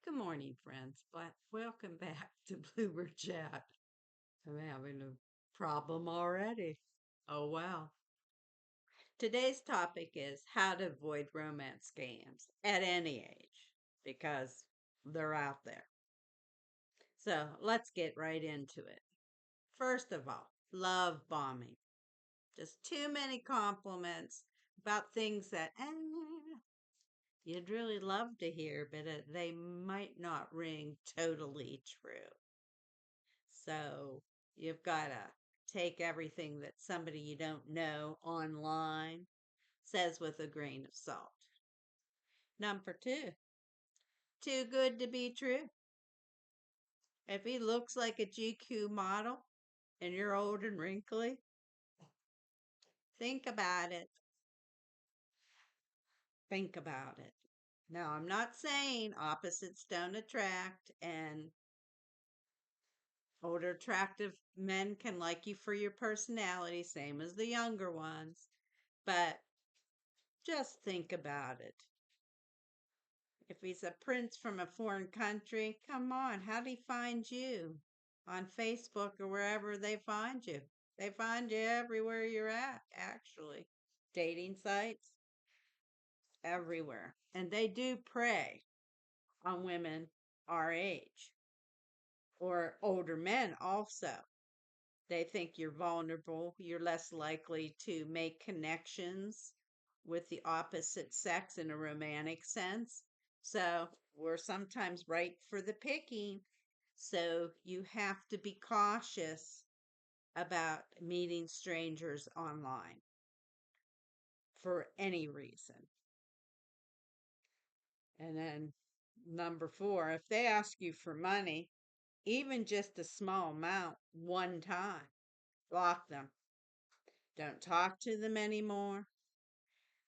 Good morning, friends. But welcome back to Bluebird Chat. I'm having a problem already. Oh, wow. Today's topic is how to avoid romance scams at any age because they're out there. So let's get right into it. First of all, love bombing. Just too many compliments about things that you'd really love to hear, but they might not ring totally true. So you've got to take everything that somebody you don't know online says with a grain of salt. Number two, too good to be true. If he looks like a GQ model and you're old and wrinkly, think about it. Think about it. Now, I'm not saying opposites don't attract and older attractive men can like you for your personality, same as the younger ones, but just think about it. If he's a prince from a foreign country, come on, how'd he find you? On Facebook or wherever they find you. They find you everywhere you're at, actually. Dating sites, everywhere. And they do prey on women our age or older men also. They think you're vulnerable. You're less likely to make connections with the opposite sex in a romantic sense. So we're sometimes ripe for the picking. So you have to be cautious about meeting strangers online for any reason. And then number four, if they ask you for money, even just a small amount one time, block them. Don't talk to them anymore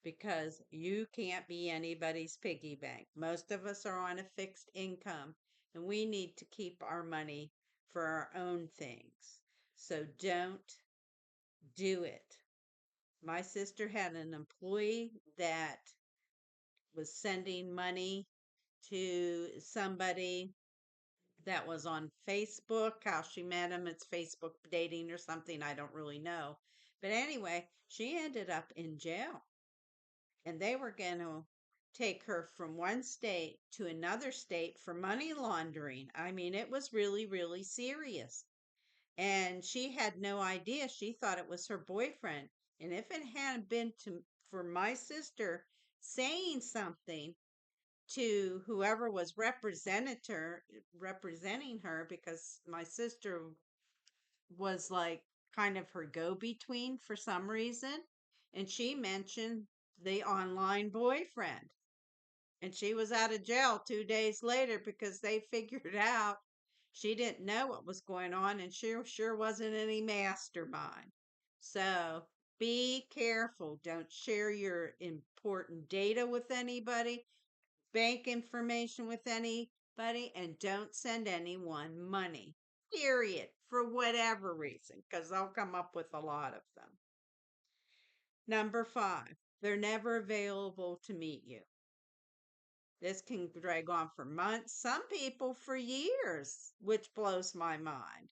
because you can't be anybody's piggy bank. Most of us are on a fixed income and we need to keep our money for our own things. So don't do it. My sister had an employee that was sending money to somebody that was on Facebook. How she met him, it's Facebook dating or something. I don't really know. But anyway, she ended up in jail and they were going to take her from one state to another state for money laundering. I mean, it was really, really serious. And she had no idea. She thought it was her boyfriend. And if it hadn't been for my sister saying something to whoever was representing her, because my sister was like kind of her go-between for some reason, and she mentioned the online boyfriend. And she was out of jail 2 days later because they figured out she didn't know what was going on and she sure wasn't any mastermind. So be careful. Don't share your important data with anybody, bank information with anybody, and don't send anyone money, period, for whatever reason, because they'll come up with a lot of them. Number five, they're never available to meet you. This can drag on for months, some people for years, which blows my mind.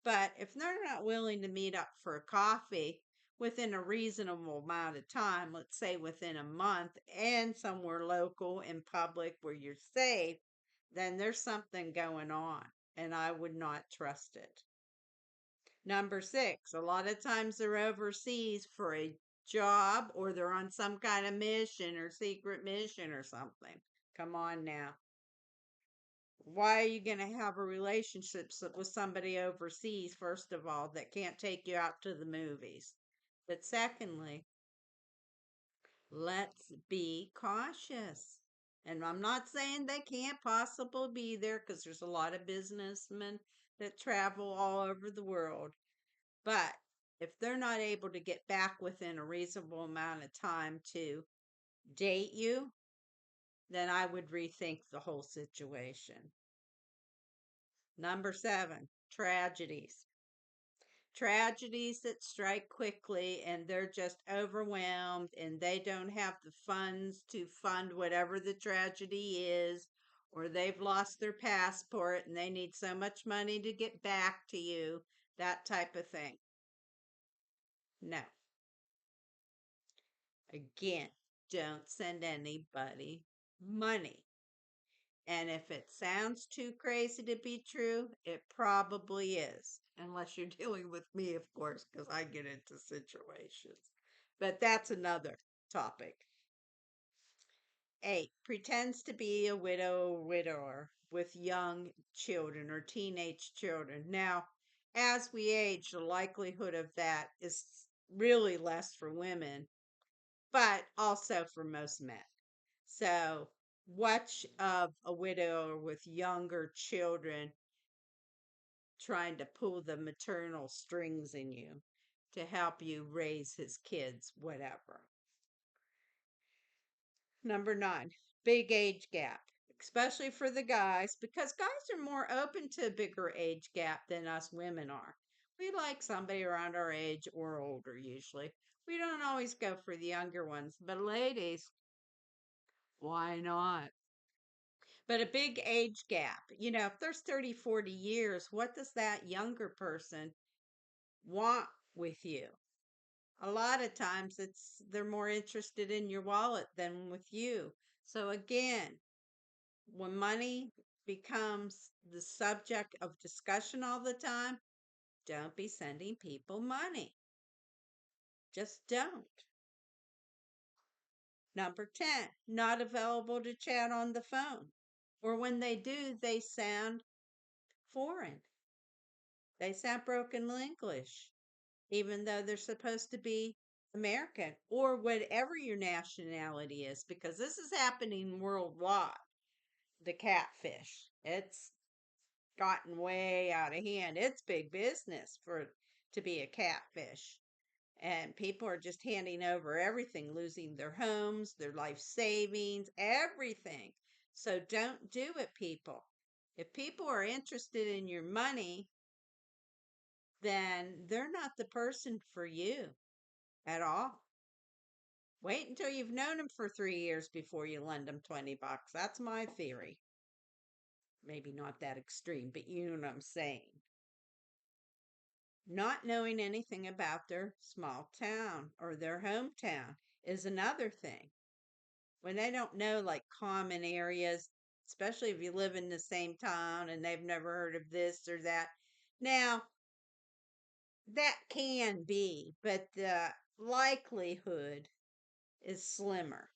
But if they're not willing to meet up for a coffee within a reasonable amount of time, let's say within a month, and somewhere local in public where you're safe, then there's something going on, and I would not trust it. Number six, a lot of times they're overseas for a job or they're on some kind of mission or secret mission or something. Come on now. Why are you going to have a relationship with somebody overseas, first of all, that can't take you out to the movies? But secondly, let's be cautious. And I'm not saying they can't possibly be there because there's a lot of businessmen that travel all over the world. But if they're not able to get back within a reasonable amount of time to date you, then I would rethink the whole situation. Number seven, tragedies. Tragedies that strike quickly and they're just overwhelmed and they don't have the funds to fund whatever the tragedy is, or they've lost their passport and they need so much money to get back to you, that type of thing. No. Again, don't send anybody money. And if it sounds too crazy to be true, it probably is. Unless you're dealing with me, of course, because I get into situations. But that's another topic. 8, pretends to be a widow or widower with young children or teenage children. Now, as we age, the likelihood of that is really less for women, but also for most men. So, watch of a widow with younger children trying to pull the maternal strings in you to help you raise his kids, whatever. Number 9, big age gap, especially for the guys, because guys are more open to a bigger age gap than us women are. We like somebody around our age or older, usually. We don't always go for the younger ones, but ladies, why not? But a big age gap, if there's 30, 40 years, what does that younger person want with you? A lot of times they're more interested in your wallet than with you. So again, when money becomes the subject of discussion all the time, don't be sending people money. Just don't. Number 10, not available to chat on the phone. Or when they do, they sound foreign. They sound broken English, even though they're supposed to be American or whatever your nationality is, because this is happening worldwide. The catfish, it's gotten way out of hand. It's big business for to be a catfish. And people are just handing over everything, losing their homes, their life savings, everything. So don't do it, people. If people are interested in your money, then they're not the person for you at all. Wait until you've known them for 3 years before you lend them 20 bucks. That's my theory. Maybe not that extreme, but you know what I'm saying. Not knowing anything about their small town or their hometown is another thing. When they don't know like common areas, especially if you live in the same town and they've never heard of this or that. Now, that can be, but the likelihood is slimmer.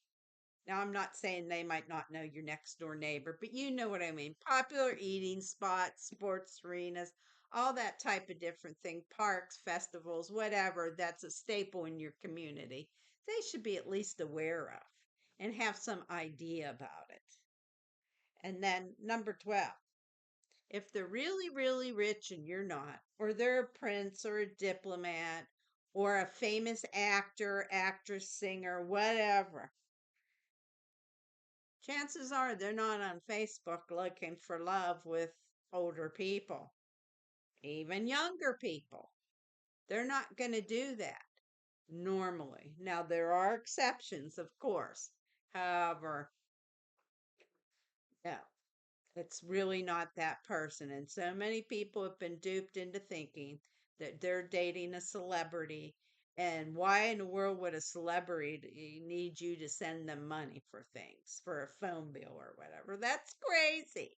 Now, I'm not saying they might not know your next door neighbor, but you know what I mean. Popular eating spots, sports arenas, all that type of different thing, parks, festivals, whatever, that's a staple in your community. They should be at least aware of and have some idea about it. And then number 12, if they're really, really rich and you're not, or they're a prince or a diplomat or a famous actor, actress, singer, whatever, chances are they're not on Facebook looking for love with older people, even younger people. They're not going to do that normally. Now, there are exceptions, of course. However, no, it's really not that person. And so many people have been duped into thinking that they're dating a celebrity. And why in the world would a celebrity need you to send them money for things, for a phone bill or whatever? That's crazy.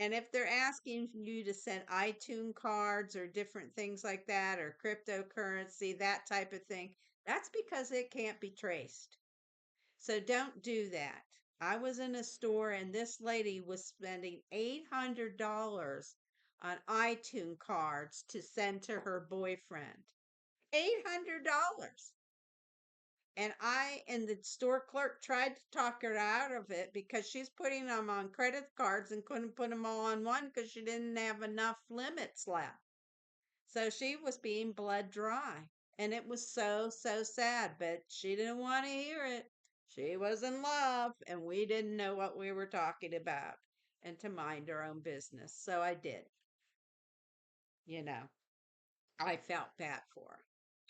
And if they're asking you to send iTunes cards or different things like that, or cryptocurrency, that type of thing, that's because it can't be traced. So don't do that. I was in a store and this lady was spending $800 on iTunes cards to send to her boyfriend. $800. And the store clerk tried to talk her out of it because she's putting them on credit cards and couldn't put them all on one because she didn't have enough limits left. So she was being blood dry. And it was so, so sad, but she didn't want to hear it. She was in love, and we didn't know what we were talking about and to mind our own business. So I did. You know, I felt bad for her.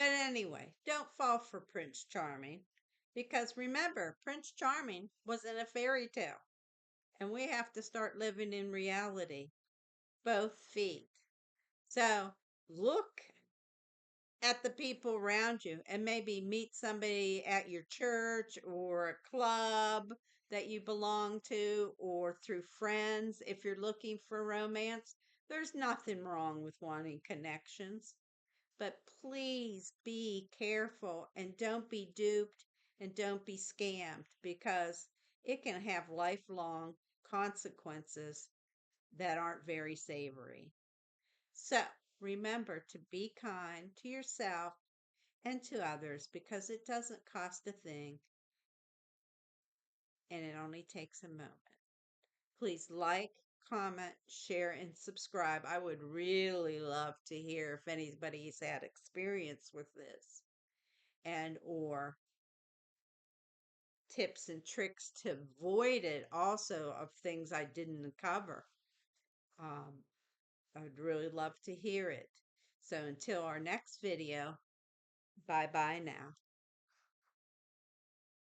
But anyway, don't fall for Prince Charming because remember, Prince Charming was in a fairy tale and we have to start living in reality, both feet. So look at the people around you and maybe meet somebody at your church or a club that you belong to or through friends. If you're looking for romance, there's nothing wrong with wanting connections. But please be careful and don't be duped and don't be scammed because it can have lifelong consequences that aren't very savory. So remember to be kind to yourself and to others because it doesn't cost a thing and it only takes a moment. Please like, comment, share, and subscribe. I would really love to hear if anybody's had experience with this and or tips and tricks to avoid it also of things I didn't cover. Um, I would really love to hear it. So until our next video, bye bye now.